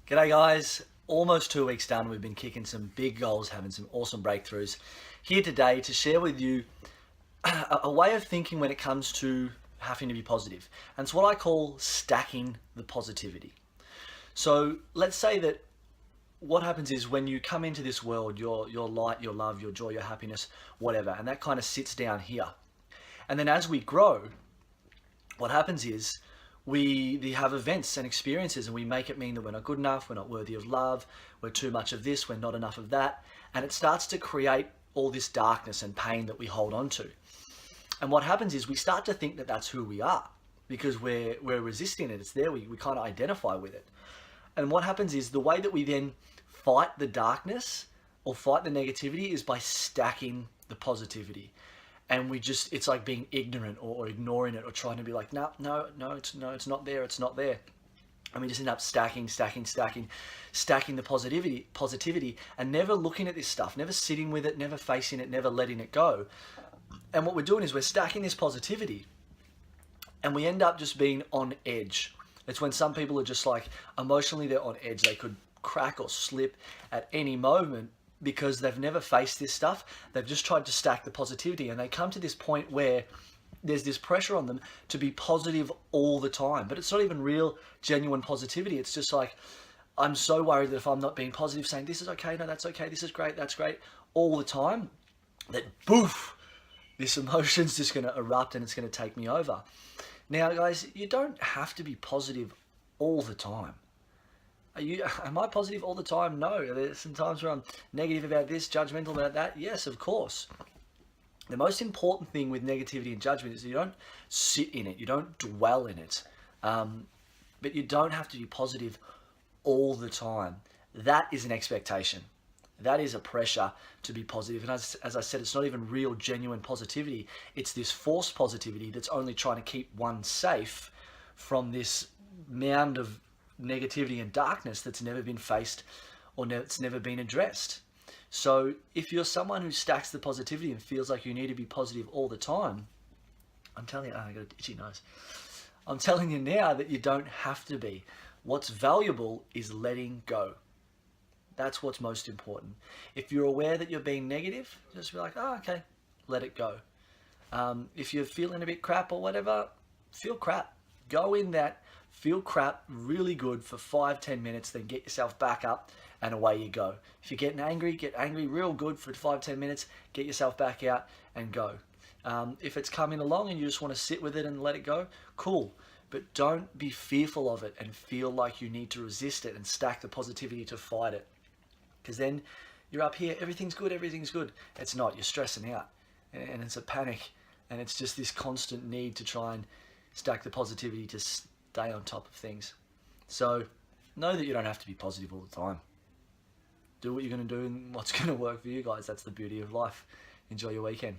G'day guys, almost 2 weeks done. We've been kicking some big goals, having some awesome breakthroughs. Here today to share with you a way of thinking when it comes to having to be positive. And it's what I call stacking the positivity. So let's say that what happens is when you come into this world, your light, your love, your joy, your happiness, whatever, and that kind of sits down here. And then as we grow, what happens is we have events and experiences and we make it mean that we're not good enough, we're not worthy of love, we're too much of this, we're not enough of that. And it starts to create all this darkness and pain that we hold on to. And what happens is we start to think that that's who we are because we're resisting it. It's there, we kind of identify with it. And what happens is the way that we then fight the darkness or fight the negativity is by stacking the positivity. And it's like being ignorant or ignoring it or trying to be like, no, it's not there, it's not there. And we just end up stacking the positivity and never looking at this stuff, never sitting with it, never facing it, never letting it go. And what we're doing is we're stacking this positivity and we end up just being on edge. It's when some people are just like, emotionally they're on edge. They could crack or slip at any moment because they've never faced this stuff. They've just tried to stack the positivity and they come to this point where there's this pressure on them to be positive all the time. But it's not even real, genuine positivity. It's just like, I'm so worried that if I'm not being positive, saying this is okay, no, that's okay, this is great, that's great, all the time, that boof, this emotion's just going to erupt and it's going to take me over. Now, guys, you don't have to be positive all the time. Am I positive all the time? No. There's some times where I'm negative about this, judgmental about that. Yes, of course. The most important thing with negativity and judgment is that you don't sit in it. You don't dwell in it. But you don't have to be positive all the time. That is an expectation. That is a pressure to be positive. And as I said, it's not even real, genuine positivity. It's this forced positivity that's only trying to keep one safe from this mound of negativity and darkness that's never been faced or it's never been addressed. So if you're someone who stacks the positivity and feels like you need to be positive all the time, I'm telling you, I got an itchy nose. I'm telling you now that you don't have to be. What's valuable is letting go. That's what's most important. If you're aware that you're being negative, just be like, oh, okay, let it go. If you're feeling a bit crap or whatever, feel crap. Go in that, feel crap really good for 5-10 minutes, then get yourself back up and away you go. If you're getting angry, get angry real good for 5-10 minutes, get yourself back out and go. If it's coming along and you just want to sit with it and let it go, cool. But don't be fearful of it and feel like you need to resist it and stack the positivity to fight it. Because then you're up here, everything's good. It's not, you're stressing out and it's a panic and it's just this constant need to try and stack the positivity to stay on top of things. So know that you don't have to be positive all the time. Do what you're going to do and what's going to work for you guys. That's the beauty of life. Enjoy your weekend.